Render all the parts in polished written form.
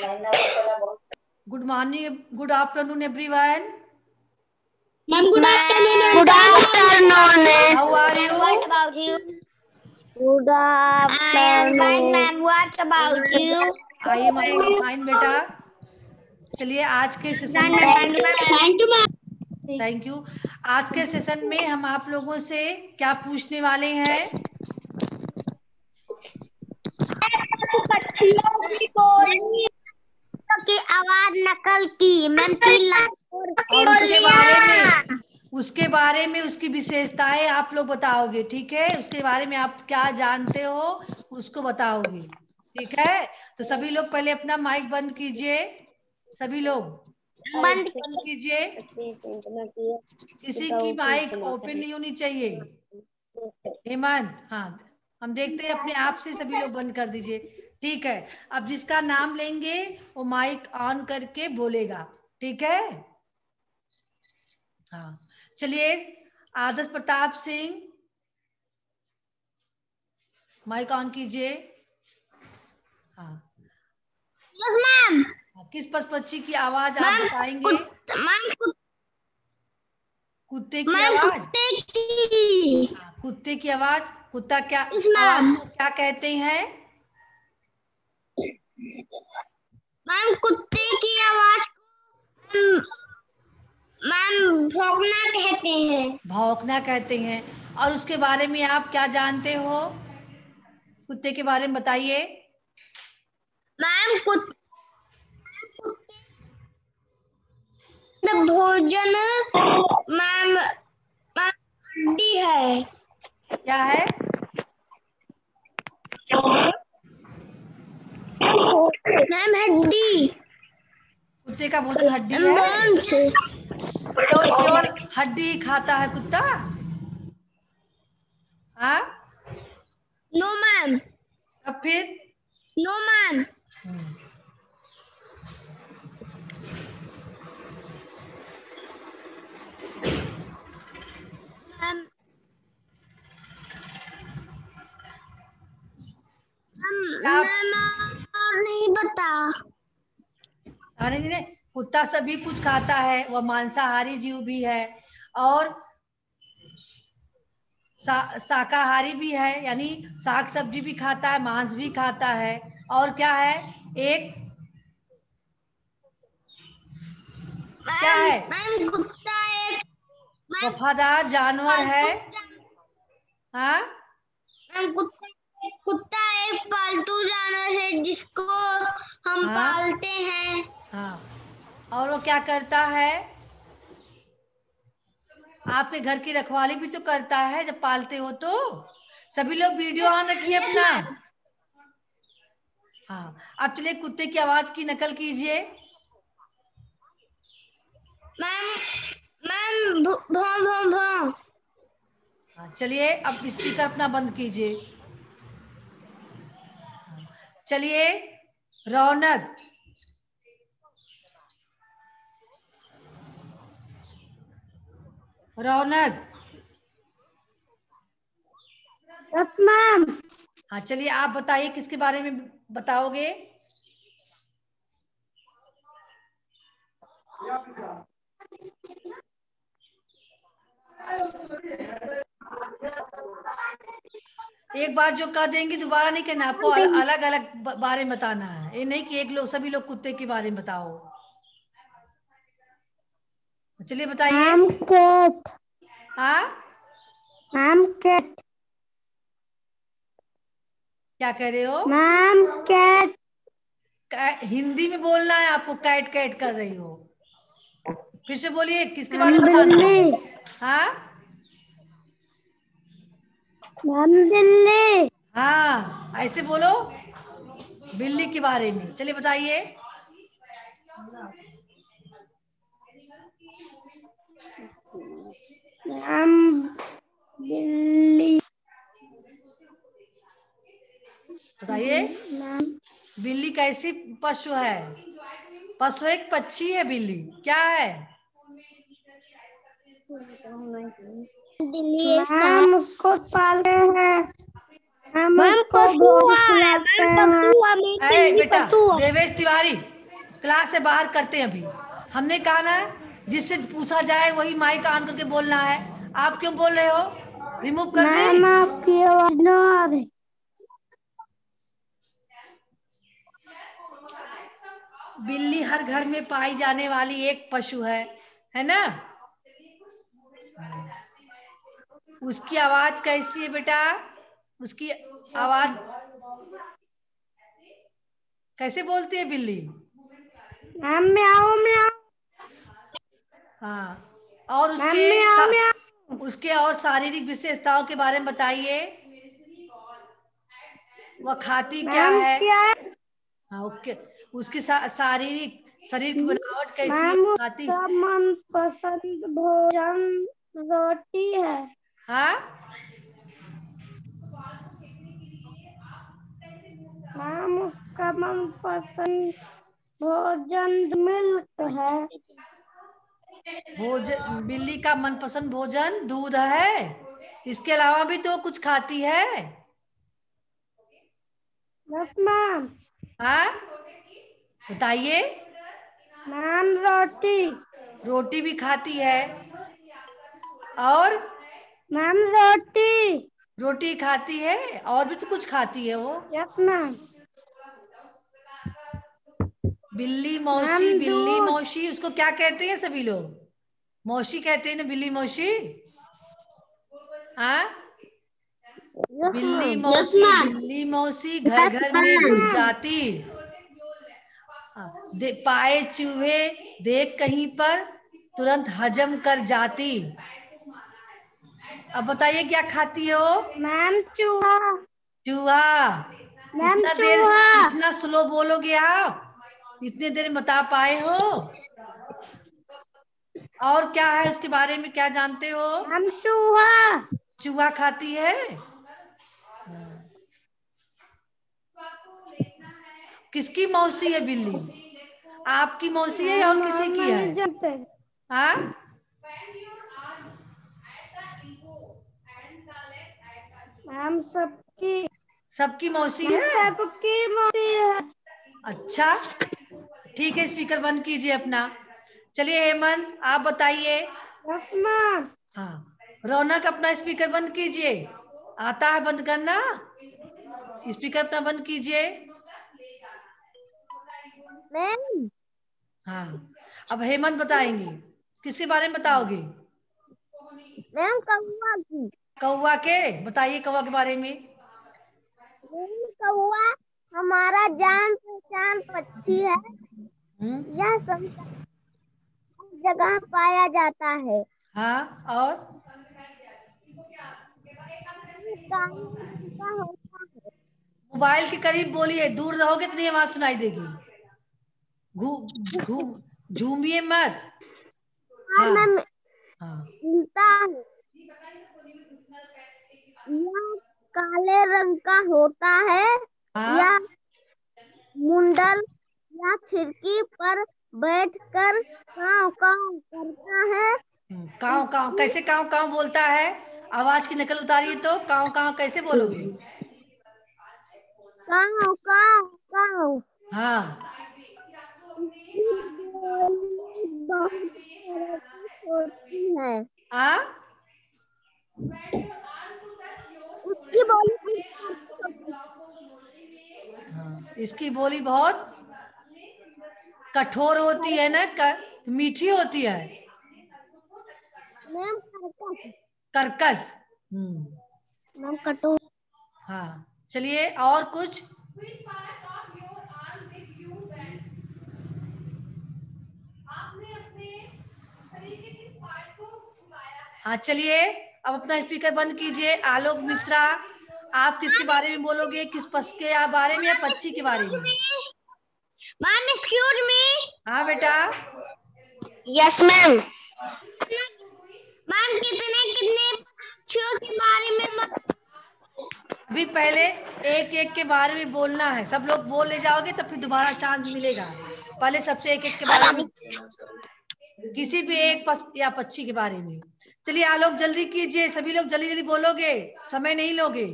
Good morning, good afternoon, everyone. Ma'am, good afternoon. Good afternoon. How are you? What about you? Good I am fine, afternoon. ma'am. What about you? I am also fine, बेटा. चलिए आज के session में Thank you, ma'am. Thank you. आज के session में हम आप लोगों से क्या पूछने वाले हैं? की आवाज नकल की मैम और उसके बारे में उसकी विशेषताएं आप लोग बताओगे, ठीक है? उसके बारे में आप क्या जानते हो उसको बताओगे, ठीक है? तो सभी लोग पहले अपना माइक बंद कीजिए. सभी लोग बंद कीजिए. किसी की माइक ओपन नहीं होनी चाहिए. हेमंत, हाँ, हम देखते हैं अपने आप से सभी लोग बंद कर दीजिए, ठीक है? अब जिसका नाम लेंगे वो माइक ऑन करके बोलेगा, ठीक है? हाँ, चलिए. आदर्श प्रताप सिंह, माइक ऑन कीजिए. हाँ, यस मैम. किस पशु की आवाज आप बताएंगे? मैम कुत्ते की आवाज. कुत्ते की आवाज. कुत्ता क्या आवाज को क्या कहते हैं? मैम कुत्ते की आवाज को मैम भौंकना कहते हैं. भौंकना कहते हैं. और उसके बारे में आप क्या जानते हो? कुत्ते के बारे में बताइए. मैम भोजन मैम हड्डी है. क्या है? मैम हड्डी. कुत्ते का भोजन हड्डी है? केवल हड्डी खाता है कुत्ता? हाँ? No ma'am. अब फिर? No ma'am. नहीं बता. नहीं, कुत्ता सभी कुछ खाता है, वह मांसाहारी जीव भी है और शाकाहारी भी है, यानी साग सब्जी भी खाता है, मांस भी खाता है. और क्या है? एक क्या है? मैम कुत्ता एक वफादार जानवर है. हाँ? मैम कुत्ता एक पालतू जानवर है जिसको हम पालते हैं. हाँ. और वो क्या करता है? आपके घर की रखवाली भी तो करता है जब पालते हो तो. सभी लोग वीडियो ऑन रखिए अपना. हाँ, अब चलिए कुत्ते की आवाज की नकल कीजिए. मैम भौं भौं भौं. हाँ, चलिए अब स्पीकर अपना बंद कीजिए. चलिए. रौनक. रौनक. Yes ma'am. हाँ, चलिए आप बताइए किसके बारे में बताओगे? एक बार जो कह देंगे दोबारा नहीं कहना, आपको अलग अलग बारे में बताना है. ये नहीं कि एक लोग सभी लोग कुत्ते के बारे में बताओ. चलिए बताइए. कैट. हाँ, मैम कैट. क्या कह रहे हो? Ma'am cat. हिंदी में बोलना है आपको. कैट कैट कर रही हो. फिर से बोलिए किसके बारे में बताना है? हाँ, मैम बिल्ली. हाँ, ऐसे बोलो. बिल्ली के बारे में. चलिए बताइए. मैम बिल्ली. बताइए. बिल्ली कैसी पशु है? पशु एक पक्षी है. बिल्ली क्या है? मैम उसको पालते हैं. हम उसको भोजन खिलाते हैं. बेटा देवेश तिवारी, क्लास से बाहर करते हैं अभी। हमने कहा ना जिससे पूछा जाए वही माइक ऑन करके बोलना है। आप क्यों बोल रहे हो? रिमूव कर दे। मैम आपकी आवाज न आ रही। बिल्ली हर घर में पाई जाने वाली एक पशु है ना? उसकी आवाज कैसी है बेटा? उसकी आवाज कैसे बोलती है बिल्ली? मैम म्याऊं म्याऊं। हाँ, और मैम म्याऊं म्याऊं। उसके और शारीरिक विशेषताओं के बारे में बताइए। वह खाती क्या मैम है? क्या है? हाँ, ओके। उसकी शारीरिक शरीर की बनावट कैसी है? मैम खाती? उसका मनपसंद भोजन रोटी है। हाँ, मैम उसका मनपसंद भोजन मिल्क है। भोजन बिल्ली का मनपसंद भोजन दूध है। इसके अलावा भी तो कुछ खाती है। Yes ma'am. हाँ, बताइए। मैम रोटी। रोटी भी खाती है। और मैम रोटी। रोटी खाती है, और भी तो कुछ खाती है वो। Yes ma'am. मैम बिल्ली दूध। मौसी उसको क्या कहते हैं सभी लोग? मौसी कहते हैं ना, बिल्ली मौसी। हाँ, यस मैम। Yes ma'am. बिल्ली मौसी घर घर में घुस जाती। पाए चूहे देख कहीं पर तुरंत हजम कर जाती। अब बताइए क्या खाती है वो? मैम चूहा। चूहा। मैम चूहा। इतना स्लो बोलोगे आप? इतने देर में बता पाए हो? और क्या है उसके बारे में, क्या जानते हो? मैम चूहा। चूहा खाती है। किसकी मौसी है बिल्ली? आपकी मौसी है और मैम किसी हम की है? नहीं जानते। हाँ, मैम सबकी। सबकी मौसी मैम है। सबकी मौसी है। अच्छा, ठीक है, स्पीकर बंद कीजिए अपना। चलिए हेमंत आप बताइए। Yes ma'am. हाँ, रौनक अपना स्पीकर बंद कीजिए। आता है बंद करना? स्पीकर अपना बंद कीजिए। मैम हाँ, अब हेमंत बताएंगे। किसके बारे में बताओगे? मैम कौवा की। कौवा के, बताइए कौवा के बारे में। मैम कौवा हमारा जान पहचान पक्षी है। यह संसार हर जगह पाया जाता है। हाँ, और ये काले रंग का होता है। मोबाइल के करीब बोलिए, दूर रहोगे तो नहीं आवाज सुनाई देगी। घूम झूमिए मत। हाँ, में हाँ, मिलता है। यह काले रंग का होता है। हाँ। यह मुंडल या खिड़की पर बैठकर काव काव करता है। काव काव इसकी कैसे काव काव बोलता है? आवाज की नकल उतारिए तो काव काव कैसे बोलोगे? काव काव काव। हाँ, इसकी बोली बहुत तरह की होती है। आ उसकी बोली बहुत तरह की होती इसकी बोली बहुत कठोर होती है ना, मीठी होती है। है। मैम कर्कश। कर्कश। मैम कटु। हाँ, चलिए और कुछ। हाँ, चलिए अब अपना स्पीकर बंद कीजिए। आलोक मिश्रा, आप किसके बारे में बोलोगे? किस पशु के बारे में या पक्षी के बारे में? Ma'am excuse me. हाँ बेटा। Yes ma'am. मैम कितने कितने पक्षियों के बारे में अभी पहले एक एक के बारे में बोलना है। सब लोग बोले जाओगे तो फिर दोबारा चांस मिलेगा। पहले सबसे एक एक के बारे में, किसी भी एक या पक्षी के बारे में। चलिए आलोक जल्दी कीजिए, सभी लोग जल्दी जल्दी बोलोगे, समय नहीं लोगे।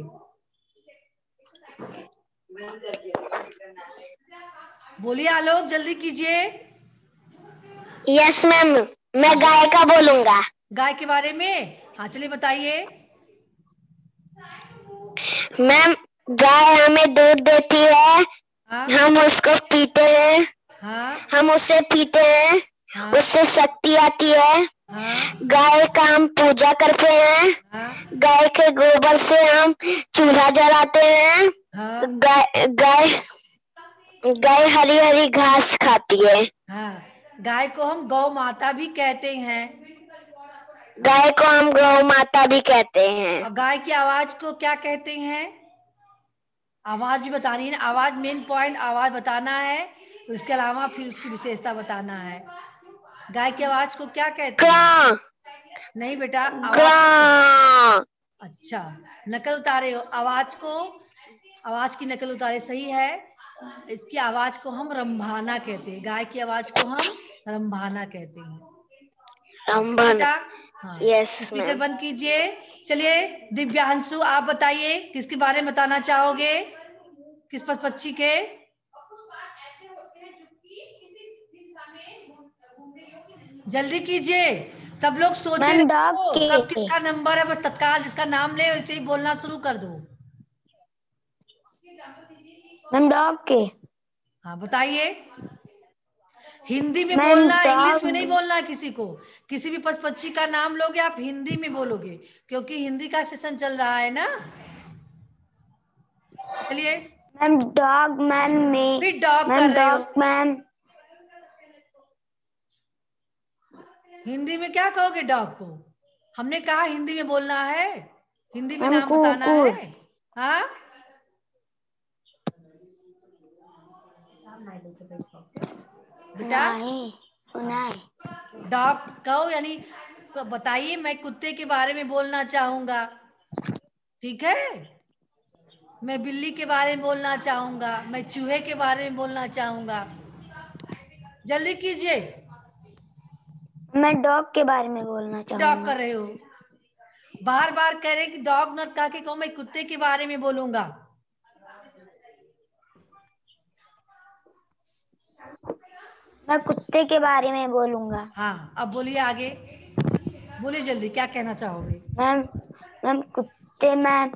बोलिए आलोक, जल्दी कीजिए। यस मैम, मैं गाय का बोलूंगा। गाय के बारे में, हाँ चलिए बताइए। मैम, गाय हमें दूध देती है, हाँ हम उसको पीते हैं, हाँ हम उसे पीते हैं, हाँ उससे शक्ति आती है। हाँ गाय का हम पूजा करते हैं, हाँ गाय के गोबर से हम चूल्हा जलाते हैं। हाँ गाय गाय गाय हरी हरी घास खाती है। हाँ। गाय को हम गौ माता भी कहते हैं। गाय को हम गौ माता भी कहते हैं। और गाय की आवाज को क्या कहते हैं? आवाज भी बतानी है ना, आवाज मेन पॉइंट, आवाज बताना है। उसके अलावा फिर उसकी विशेषता बताना है। गाय की आवाज को क्या कहते हैं? गां नहीं बेटा, आवाज को। गां अच्छा, नकल उतारे हो आवाज को, आवाज की नकल उतारे, सही है। इसकी आवाज को हम रंभाना कहते हैं, गाय की आवाज को हम रंभाना कहते हैं। अच्छा रंभन। बेटा, हाँ। Yes speaker ma'am. बंद कीजिए। चलिए दिव्यांशु, आप बताइए किसके बारे में बताना चाहोगे? किस पक्षी के? जल्दी कीजिए, सब लोग सोचे मैम डॉग रहो कब के। किसका नंबर है, बस तत्काल जिसका नाम ले वैसे ही बोलना शुरू कर दो। मैम डॉग के। हाँ बताइए। हिंदी में मैम बोलना है, इंग्लिश में नहीं डॉग। बोलना है किसी को। किसी भी पशु पक्षी का नाम लोगे आप हिंदी में बोलोगे, क्योंकि हिंदी का सेशन चल रहा है ना। चलिए, मैम डॉग मैम में। फिर डॉग कर मैम रहे हो। Dog ma'am. हिंदी में क्या कहोगे डॉग को? हमने कहा हिंदी में बोलना है, हिंदी में मैम नाम बताना कुकुर। है। हाँ, बेटा। नहीं सुना हाँ, है। डॉग कहो, यानी बताइए मैं कुत्ते के बारे में बोलना चाहूंगा, ठीक है। मैं बिल्ली के बारे में बोलना चाहूंगा, मैं चूहे के बारे में बोलना चाहूंगा। जल्दी कीजिए। मैं डॉग के बारे में बोलना डॉग चाहूंगा। कर रहे हो, बार बार कह रहे कि डॉग मत कह के कहो मैं कुत्ते के बारे में बोलूंगा। मैं कुत्ते के बारे में बोलूंगा। हाँ, अब बोलिए आगे, बोलिए जल्दी, क्या कहना चाहोगे? मैम मैम कुत्ते मैम।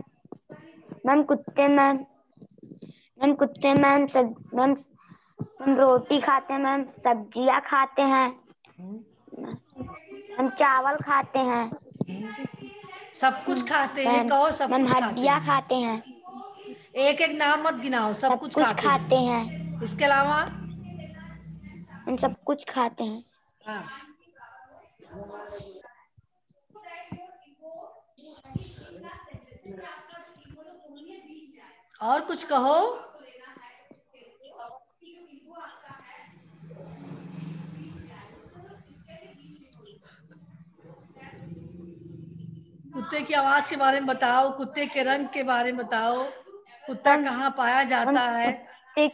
मैम कुत्ते मैम। मैम कुत्ते मैम सब मैम। मैम रोटी खाते हैं मैम, सब्जियां खाते हैं। हम्म, हम चावल खाते हैं। सब कुछ खाते हैं, मैम कहो सब मैम कुछ खाते हड्डियां हैं। खाते हैं। एक एक नाम मत गिनाओ, सब सब कुछ कुछ खाते खाते हैं। हैं। इसके अलावा? हम सब कुछ खाते हैं। हाँ, और कुछ कहो। कुत्ते की आवाज के बारे में बताओ, कुत्ते के रंग के बारे में बताओ, कुत्ता मैम कहाँ पाया मैम जाता है? कुत्ते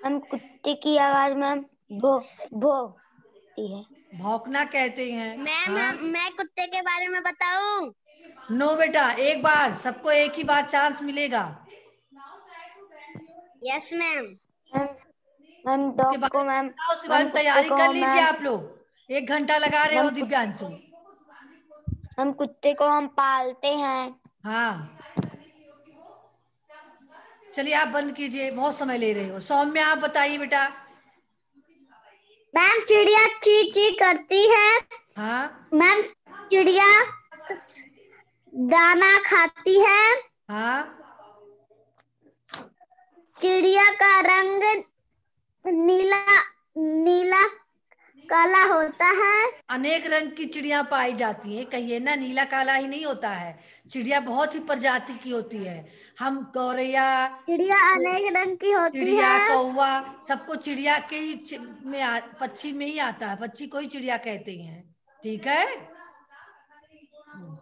मैम कुत्ते की आवाज मैम भो भो होती है। भौंकना कहते हैं। हाँ, मैं कुत्ते के बारे में बताऊं? नो बेटा, एक बार सबको एक ही बार चांस मिलेगा। Yes ma'am. मैम मैम उसके डॉग बारे को में मैम। बताओ, उसके बारे मैम में कुत्ते तैयारी को कर लीजिए मैम। आप लोग, 1 घंटा लगा रहे हो मैम दिव्यांशु। हम कुत्ते को हम पालते हैं। हाँ, चलिए आप बंद कीजिए, बहुत समय ले रहे हो। सौम्य, आप बताइए बेटा। मैम चिड़िया ची ची करती है। हाँ मैम चिड़िया दाना खाती है। हाँ, चिड़िया का रंग नीला नीला काला होता है। अनेक रंग की चिड़िया पाई जाती हैं, कहिए ना, नीला काला ही नहीं होता है। चिड़िया बहुत ही प्रजाति की होती है। हम गौरैया, चिड़िया अनेक रंग की होती चिड़िया, है। कौवा, सबको चिड़िया के ही पक्षी में ही आता है, पक्षी को ही चिड़िया कहते हैं, ठीक है।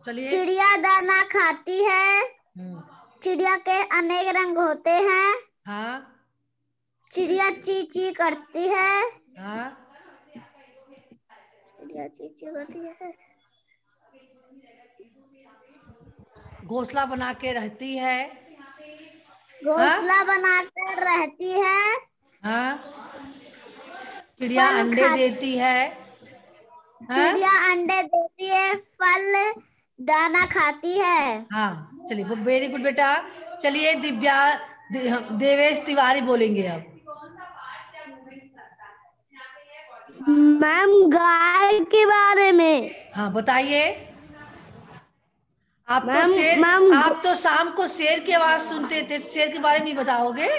चलिए। चिड़िया दाना खाती है। हम्म, चिड़िया के अनेक रंग होते हैं। हाँ चिड़िया ची ची करती है। हाँ, चिड़िया ची ची करती है। घोंसला बना के रहती है। घोंसला बनाकर रहती है। हाँ, चिड़िया फल अंडे खा देती है। हाँ चिड़िया अंडे देती है, फल दाना खाती है। हाँ, चलिए वेरी गुड बेटा। चलिए दिव्या देवेश तिवारी बोलेंगे अब। मैम गाय के बारे में। हाँ बताइए। मैम मैम आप तो शाम को शेर की आवाज सुनते थे, शेर के बारे में नहीं बताओगे?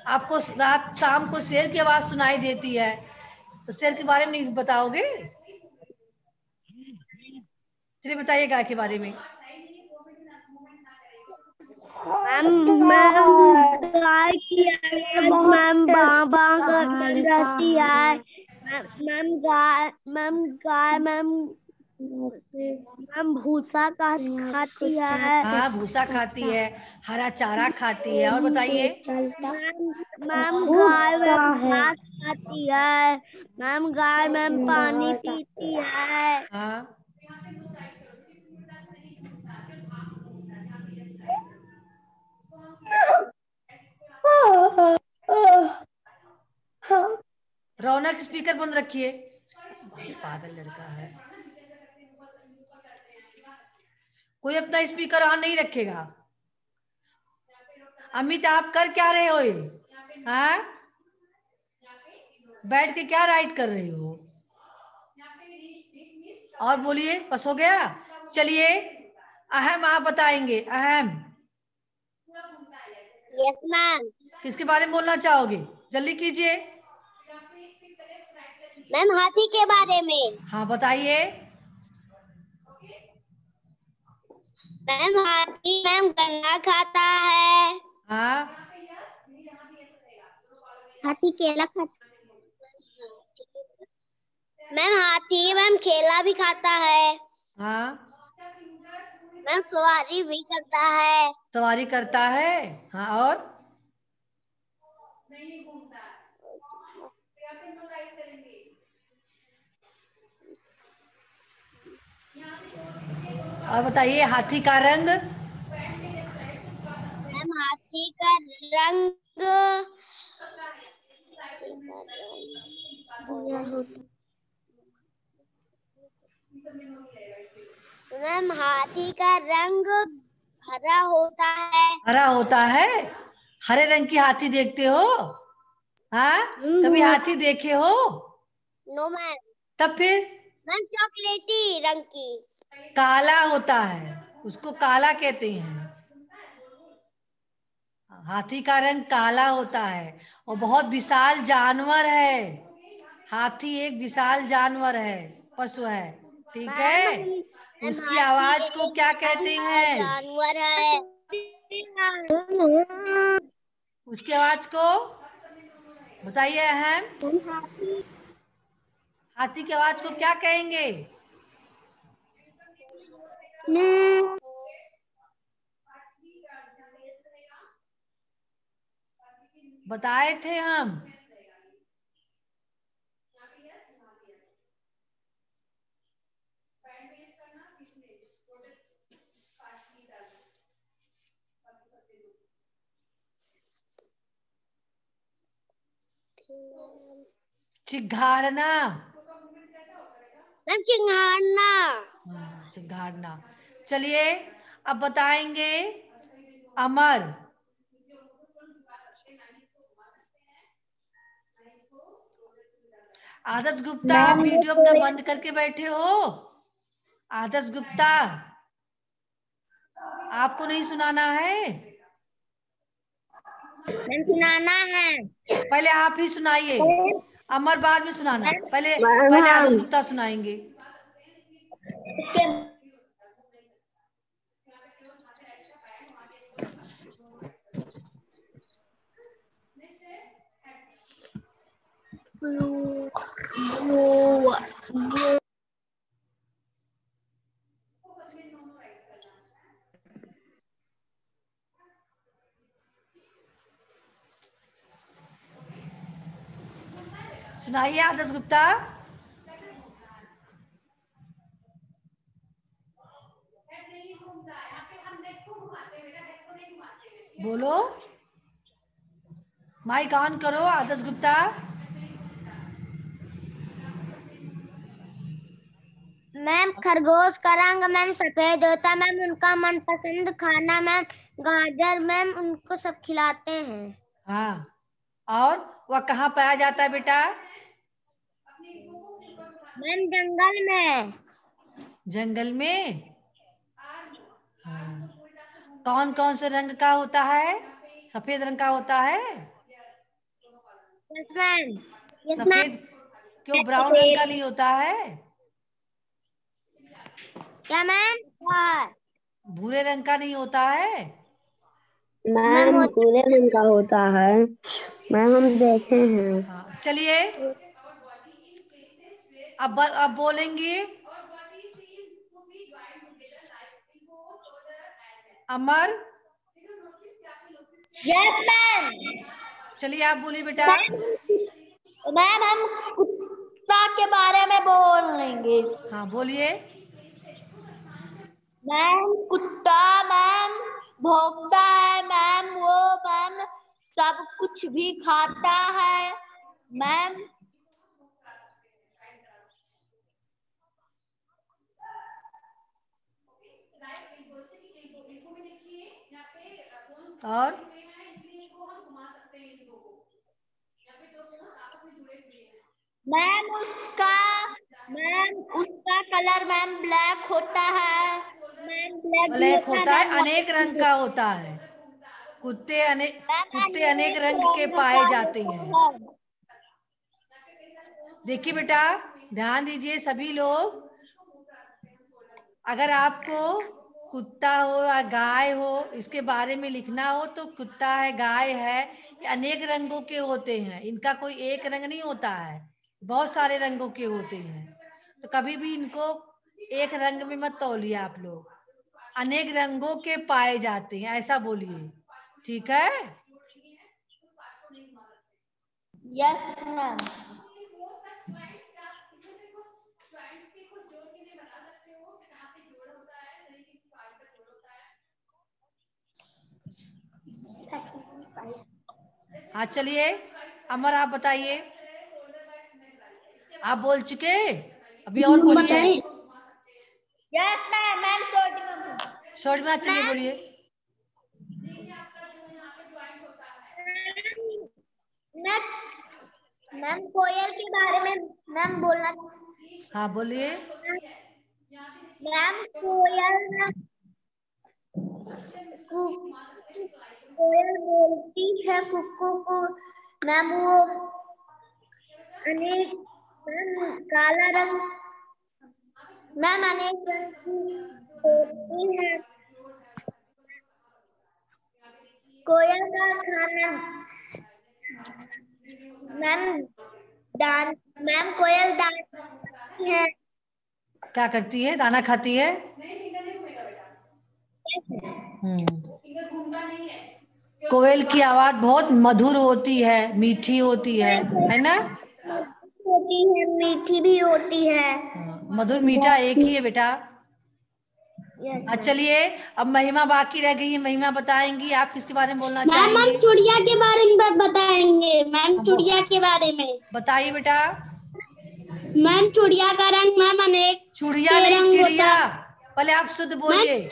आपको रात शाम को शेर की आवाज सुनाई देती है, तो शेर के बारे में नहीं बताओगे? चलिए बताइए गाय के बारे में। मैम मैम गाय की आवाज मैम बां बां कर रहती है। मैम भूसा का खाती है। हाँ भूसा खाती है, हरा चारा खाती है। और बताइए। मैम मैम गाय मैम घास खाती है। गाय मैम पानी पीती है। हाँ रौनक स्पीकर बंद रखिए, पागल लड़का है। कोई अपना स्पीकर ऑन नहीं रखेगा। अमित आप कर क्या रहे हो ये? हाँ, बैठ के क्या राइट कर रहे हो? और बोलिए, बस हो गया। चलिए अहम आप बताएंगे। अहम यस मैम। किसके बारे में बोलना चाहोगे? जल्दी कीजिए। मैम हाथी के बारे में। हाँ बताइए। मैम हाथी मैम गन्ना खाता है। हाँ हाथी केला खाता। हाथी मैम केला भी खाता है। हाँ, मैम सवारी भी करता है। सवारी करता है। हाँ और बताइए हाथी का रंग। मैम हाथी का रंग मैम हाथी का रंग हरा होता है। हरा होता है। हरे रंग की हाथी देखते हो? हाँ, कभी हाथी देखे हो? No ma'am. तब फिर मैम चॉकलेटी रंग की। काला होता है, उसको काला कहते हैं। हाथी का रंग काला होता है और बहुत विशाल जानवर है। हाथी एक विशाल जानवर है, पशु है। ठीक है। मैम उसकी हाथी आवाज को एक क्या कहते हैं? जानवर है। उसकी आवाज को बताइए अहम। हाथी की आवाज को क्या कहेंगे? बताए थे हम। चिघाड़ना। मैम चिंगाड़ना। हाँ, चिघाड़ना। चलिए अब बताएंगे अमर। आदर्श गुप्ता, आप वीडियो अपना बंद करके बैठे हो? आदर्श गुप्ता, आपको नहीं सुनाना है? मैम सुनाना है। पहले आप ही सुनाइए, अमर बाद में सुनाना। पहले पहले हाँ। आदर्श गुप्ता सुनाएंगे। सुनाइए आदर्श गुप्ता। माइक ऑन करो आदर्श गुप्ता। मैम खरगोश का रंग मैम सफेद होता है मैम। उनका मनपसंद खाना मैम गाजर मैम, उनको सब खिलाते हैं। हाँ, और वह कहाँ पाया जाता है बेटा? मैम जंगल में। जंगल में। हाँ। कौन कौन से रंग का होता है? सफेद रंग का होता है। Yes ma'am. Yes ma'am. सफेद क्यों ब्राउन रंग का नहीं होता है? क्या मैम? भूरे रंग का नहीं होता है? मैम भूरे रंग का होता है मैम, हम देखे हैं। हाँ, चलिए अब बोलेंगी अमर। Yes ma'am. चलिए आप बोलिए बेटा। मैम हम कुत्ता के बारे में बोल लेंगे। हाँ बोलिए। मैम कुत्ता मैम भौंकता है मैम, वो मैम सब कुछ भी खाता है मैम। और मैम उसका कलर मैम ब्लैक होता है मैम। ब्लैक भी ब्लैक होता है होता है, मैम, अनेक व्हाइट भी रंग का होता है। कुत्ते अनेक रंग के रंग पाए का जाते होता हैं। है। देखिए बेटा, ध्यान दीजिए सभी लोग। अगर आपको कुत्ता हो या गाय हो इसके बारे में लिखना हो तो कुत्ता है, गाय है, ये अनेक रंगों के होते हैं। इनका कोई एक रंग नहीं होता है, बहुत सारे रंगों के होते हैं। तो कभी भी इनको एक रंग में मत तौलिए आप लोग। अनेक रंगों के पाए जाते हैं, ऐसा बोलिए, ठीक है? Yes ma'am. हाँ चलिए अमर आप बताइए। आप बोल चुके, अभी और बोलिए। Yes ma'am. मैम शॉर्ट में चलिए बोलिए। मैम कोयल के बारे में मैम बोलना। हाँ बोलिए। मैम कोयल कोयल बोलती है कुक्कू को मैम। वो अनेक मैम काला रंग मैम अनेक रंग की होती है। कोयल का खाना मैम दान मैम कोयल दान खाती है। क्या करती है? दाना खाती है। कोयल की आवाज बहुत मधुर होती है, मीठी होती है ना? होती है, मीठी भी होती है। मधुर मीठा एक ही है बेटा। यस चलिए अब महिमा बाकी रह गई है, महिमा बताएंगी आप किसके बारे में बोलना मैम। चाहेंगे? हम चुड़िया के बारे में बताएंगे मैम। चुड़िया के बारे में बताइए बेटा। मैम चुड़िया का रंग मैम अनेक चुड़िया के नहीं, रंग होता चिड़िया। है। पहले आप शुद्ध मैम बोलिए।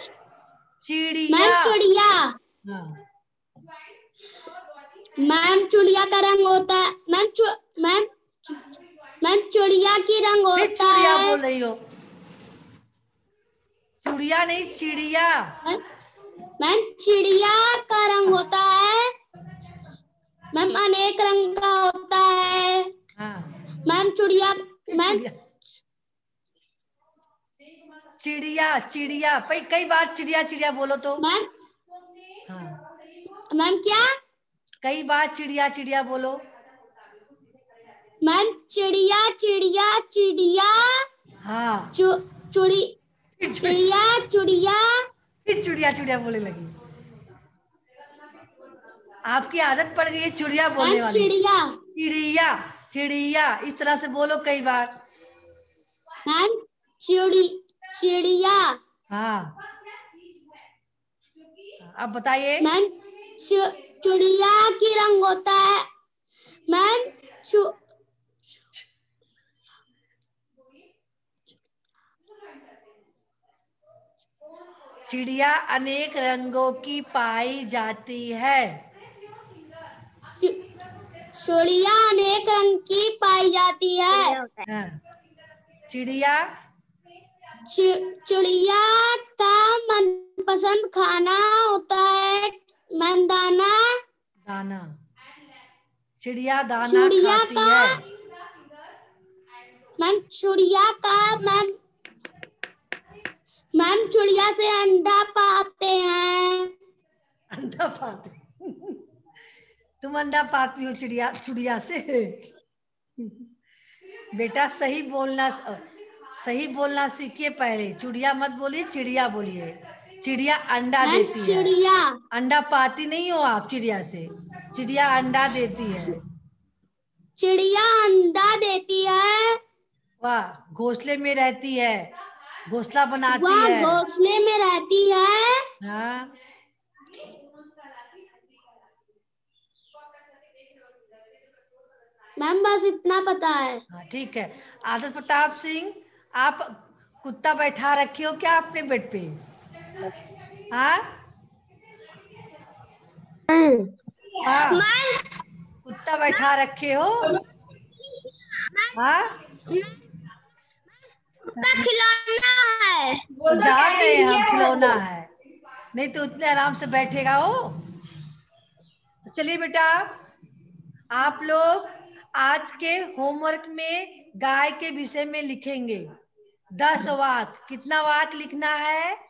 चिड़िया। मैम चुड़िया हाँ। मैम चुड़िया का रंग होता है मैम मैम चुड़िया की रंग फिर होता चुड़िया है। बोल रही हो। चुड़िया नहीं, चिड़िया। मैम चिड़िया का रंग होता है मैम अनेक रंग का होता है हाँ। मैम। चुड़िया मैम चिड़िया चिड़िया चिड़िया कई बार चिड़िया चिड़िया बोलो तो। मैम हाँ, मैम क्या? कई बार चिड़िया चिड़िया बोलो। मैम चिड़िया चिड़िया चिड़िया हाँ। चुड़ी चिड़िया चुड़िया फिर चुड़िया चुड़िया बोलने लगी। आपकी आदत पड़ गई है चुड़िया बोलने मैम वाली। चिड़िया चिड़िया चिड़िया इस तरह से बोलो कई बार। मैम चिड़िया हाँ अब बताइए। मैम चिड़िया की रंग होता है मैम चिड़िया अनेक रंगों की पाई जाती है। चिड़िया अनेक रंग की पाई जाती है। हाँ। चिड़िया चिड़िया का मनपसंद खाना होता है मैम दाना। दाना। चिड़िया दाना खाती है। मैम चिड़िया का मैम चिड़िया से अंडा पाते हैं। अंडा पाती तुम अंडा पाती हो चिड़िया चिड़िया से? बेटा सही बोलना सीखिए पहले। चिड़िया मत बोलिए, चिड़िया बोलिए। चिड़िया अंडा देती है। चिड़िया अंडा पाती नहीं हो आप चिड़िया से, चिड़िया अंडा देती है। चिड़िया अंडा देती है। वाह। घोंसले में रहती है, घोंसला बनाती वह है। घोंसले में रहती है। हाँ। मैम बस इतना पता है। हाँ ठीक है। आदर्श प्रताप सिंह, आप कुत्ता बैठा रखे हो क्या अपने बेड पे? हाँ हाँ, कुत्ता बैठा रखे हो? हाँ, खिलौना है। तो जान रहे हैं हम खिलौना है, नहीं तो उतने आराम से बैठेगा वो। तो चलिए बेटा, आप लोग आज के होमवर्क में गाय के विषय में लिखेंगे 10 वाक्य। कितना वाक्य लिखना है?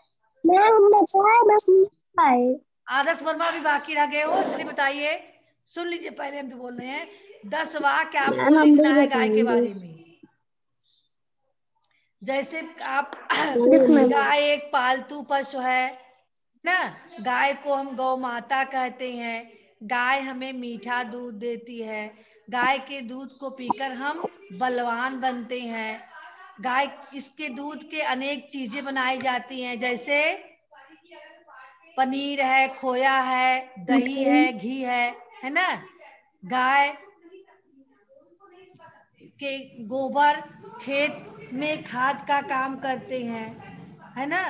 आदर्श वर्मा भी बाकी रह गए हो। चलिए बताइए, सुन लीजिए पहले, हम तो बोल रहे हैं 10 वाक्य आपको लिखना है गाय के बारे में। जैसे आप गाय एक पालतू पशु है ना, गाय को हम गौ माता कहते हैं। गाय हमें मीठा दूध देती है। गाय के दूध को पीकर हम बलवान बनते हैं। गाय इसके दूध के अनेक चीजें बनाई जाती हैं, जैसे पनीर है, खोया है, दही है, घी है ना। गाय के गोबर खेत में खाद का काम करते हैं, है ना।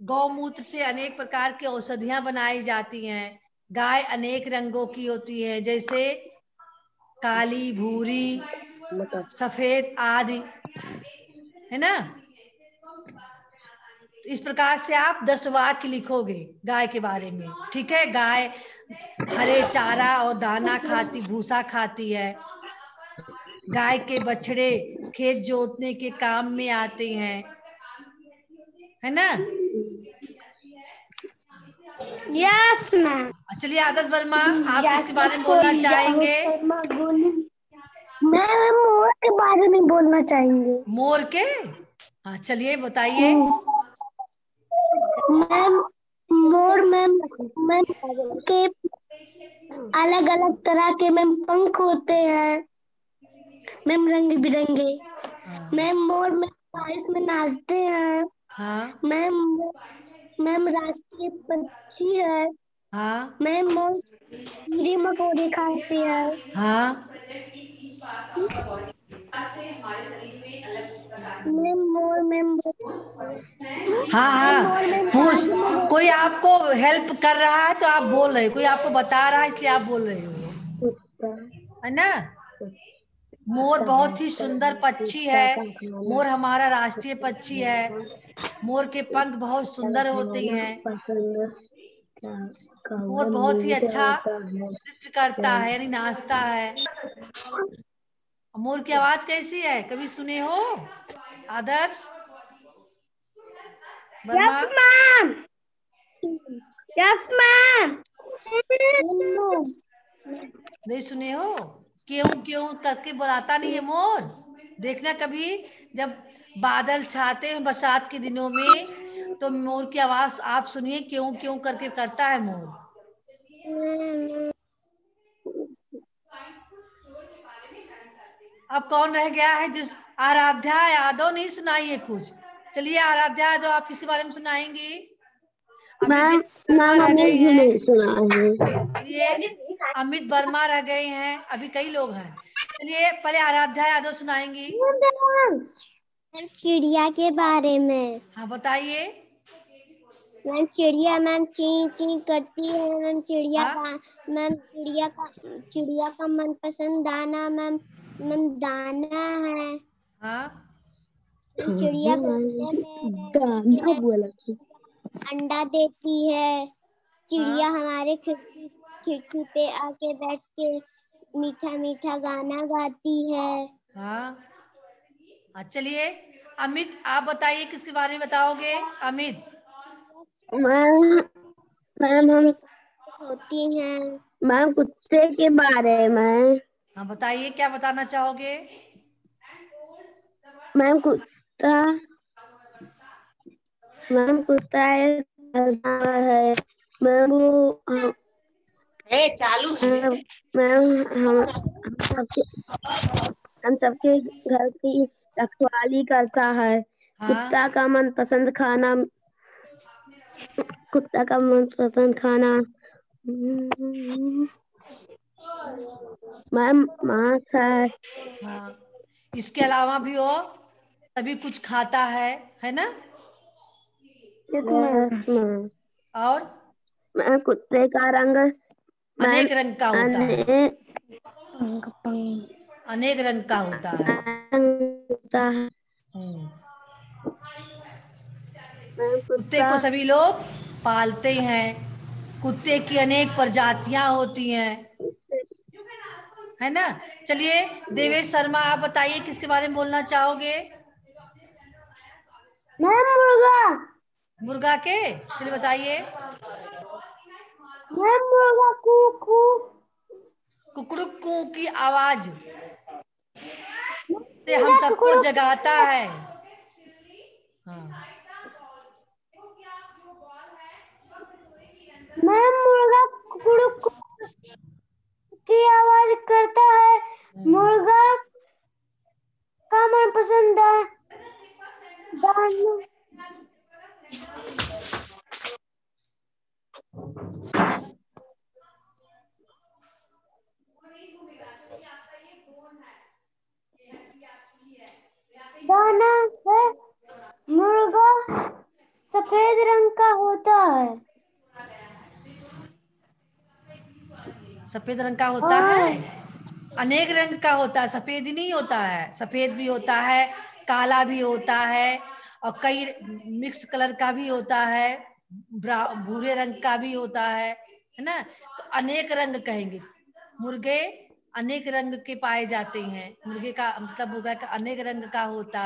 गौमूत्र से अनेक प्रकार की औषधियां बनाई जाती हैं। गाय अनेक रंगों की होती है, जैसे काली, भूरी, सफेद आदि, है ना। इस प्रकार से आप 10 वाक्य लिखोगे गाय के बारे में, ठीक है। गाय हरे चारा और दाना खाती, भूसा खाती है। गाय के बछड़े खेत जोतने के काम में आते हैं, है ना। Yes ma'am. चलिए आदर्श वर्मा, आप किसके बारे में बोलना चाहेंगे? मैं मोर के बारे में बोलना चाहेंगे। मोर के? हाँ चलिए बताइए। मैम मोर मैम के अलग अलग तरह के मैम पंख होते हैं मैम, रंग बिरंगे। मैम मोर में बारिश में नाचते हैं। हाँ मैम राष्ट्रीय पक्षी है। हाँ मैम मोर कीड़े मकोड़े खाते हैं। हाँ मैम मोर मैम हाँ हाँ, मोर में पूछ। कोई आपको हेल्प कर रहा है तो आप बोल रहे हो, कोई आपको बता रहा है इसलिए आप बोल रहे हो, है ना। मोर बहुत ही सुंदर पक्षी है। मोर हमारा राष्ट्रीय पक्षी है। मोर के पंख बहुत सुंदर होते हैं। मोर बहुत ही अच्छा नृत्य करता है, यानी नाचता है। मोर की आवाज कैसी है, कभी सुने हो आदर्श वर्मा? Yes ma'am. नहीं सुने हो? क्यों क्यों करके बुलाता नहीं है मोर? देखना कभी, जब बादल छाते हैं बरसात के दिनों में, तो मोर की आवाज आप सुनिए, क्यों क्यों करके करता है मोर। अब कौन रह गया है जिस? आराध्या यादव नहीं सुनाइए कुछ। चलिए आराध्या यादव, आप किसी बारे में सुनाएंगी? अमित वर्मा रह गए हैं। ये अमित वर्मा रह गए हैं, अभी कई लोग हैं। चलिए पहले आराध्या यादव सुनाएंगी। मैम चिड़िया के बारे में। हाँ बताइए। मैम चिड़िया मैम ची ची करती है मैम। हाँ? मैम चिड़िया का मनपसंद दाना मैम दाना है। हाँ मैम चिड़िया को अंडा देती है। चिड़िया हाँ हमारे खिड़की पे आके बैठ के मीठा मीठा गाना गाती है। हाँ। चलिए अमित आप बताइए, किसके बारे में बताओगे अमित? मैम हम होती हैं। मैम कुत्ते के बारे में। हाँ बताइए, क्या बताना चाहोगे? मैम कुत्ता एक है। मैम वो चालू है। मैम हम सबके घर की रखवाली करता है। हाँ कुत्ता का मनपसंद खाना मैम मांस है। हाँ। इसके अलावा भी वो सभी कुछ खाता है ना? और मैम कुत्ते का रंग मैम अनेक रंग का होता है। अनेक रंग का होता है। हम्म। कुत्ते को सभी लोग पालते हैं। कुत्ते की अनेक प्रजातियां होती हैं, है ना? चलिए देवेश शर्मा आप बताइए, किसके बारे में बोलना चाहोगे? मैम मुर्गा। मुर्गा के, चलिए बताइए। मैम मुर्गा कू कू। कुकड़ुक्कू की आवाज से हम मुर्गा सबको कुकड़ू। जगाता है। हाँ। मैम मुर्गा कुकड़ू की आवाज करता है। मुर्गा का मनपसंद दाना है। मुर्गा सफेद रंग का होता है। सफेद रंग का होता है, अनेक रंग का होता है, सफेद ही नहीं होता है। सफेद भी होता है, काला भी होता है, और कई मिक्स कलर का भी होता है, भूरे रंग का भी होता है ना? तो अनेक रंग कहेंगे। मुर्गे अनेक रंग के पाए जाते हैं। मुर्गे का मतलब मुर्गा का अनेक रंग का होता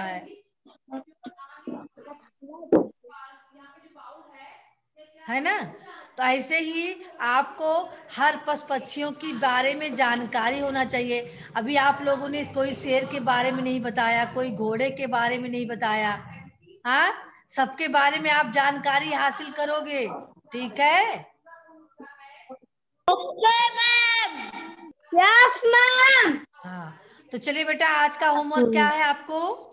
है ना? तो ऐसे ही आपको हर पशु पक्षियों की बारे में जानकारी होना चाहिए। अभी आप लोगों ने कोई शेर के बारे में नहीं बताया, कोई घोड़े के बारे में नहीं बताया। हाँ, सबके बारे में आप जानकारी हासिल करोगे, ठीक है? Okay ma'am. Yes ma'am. हाँ, तो चलिए बेटा, आज का होमवर्क क्या है आपको?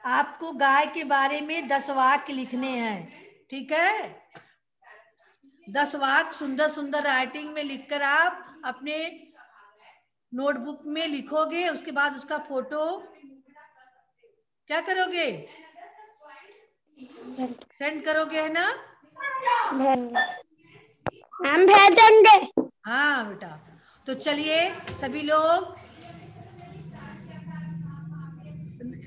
आपको गाय के बारे में 10 वाक्य लिखने हैं, ठीक है? 10 वाक्य सुंदर सुंदर राइटिंग में लिखकर आप अपने नोटबुक में लिखोगे। उसके बाद उसका फोटो क्या करोगे? सेंड करोगे, है ना? हम भेजेंगे। हाँ बेटा, तो चलिए सभी लोग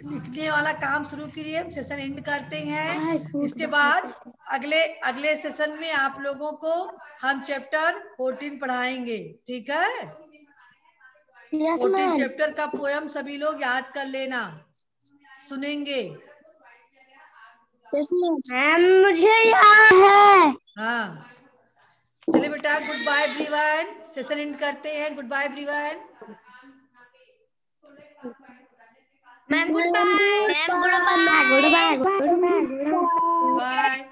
लिखने वाला काम शुरू करिए। हम सेशन एंड करते हैं। इसके बाद अगले अगले सेशन में आप लोगों को हम चैप्टर 14 पढ़ाएंगे, ठीक है? 14 चैप्टर का पोयम सभी लोग याद कर लेना, सुनेंगे। मैम मुझे याद है। हाँ, चलिए बेटा, goodbye everyone. Session end करते हैं। Goodbye everyone. Ma'am goodbye. Goodbye. Bye.